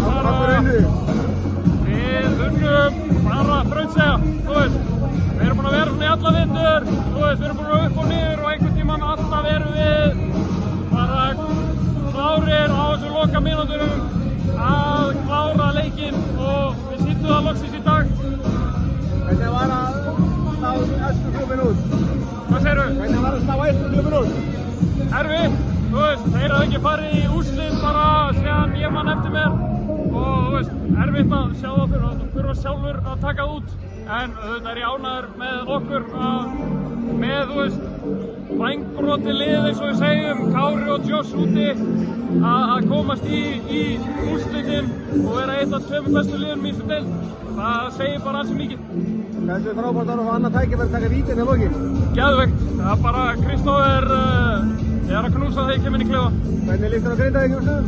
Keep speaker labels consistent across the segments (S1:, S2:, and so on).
S1: Hvað fyrir unnu?
S2: Við unnum bara þrautseigja, þú veist. Við erum búin að vera svona í alla vetur, þú veist, við erum búin að vera upp og niður og einhvern tímann alltaf erum við bara klárir á þessum loka mínútunum að klára leikinn og við sýndum það loksins í dag.
S1: Hvernig var að slá æsku klubinn út?
S2: Hvað segirðu?
S1: Hvernig var að slá æsku klubinn út?
S2: Erfitt, þú veist, þeir hafði ekki farið í úrslit bara síðan ég man eftir mér og þú veist, erfitt að sjá það þurfa sjálfur að taka út en auðvitað er ég ánægður með okkur með, þú veist, vængbrotið lið eins og við segjum, Kári og Josh úti að komast í úrslitin og vera eitt af tveimur bestu liðum í þessu deild. Það segir bara ansi mikið.
S1: Þessu frábært að fá annað tækifæri að taka vítin í lokin.
S2: Geðveikt, það er bara Kristófer er að knúsa þegar ég kem inn í klefa.
S1: Hvernig líst þér á Grindavík úrslitum?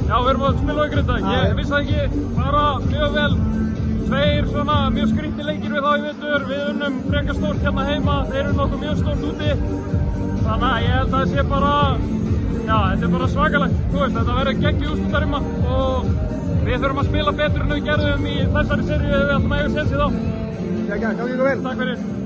S2: Já, við erum að spila á Grindavík. Ég vissi það ekki, bara mjög vel. Tveir svona mjög skrítnir leikir við þá í vetur. Við unnum frekar stórt hérna heima, þeir unnu okkur mjög stórt úti. Þannig að ég held að það sé bara, já, þetta er bara svakalegt. Þú veist, þetta verður geggjur úrslitarimma og við þurfum að spila betur en við gerðum í þessari seríu ef við ætlum að eiga séns í þá.
S1: Gangi ykkur vel.
S2: Takk fyrir.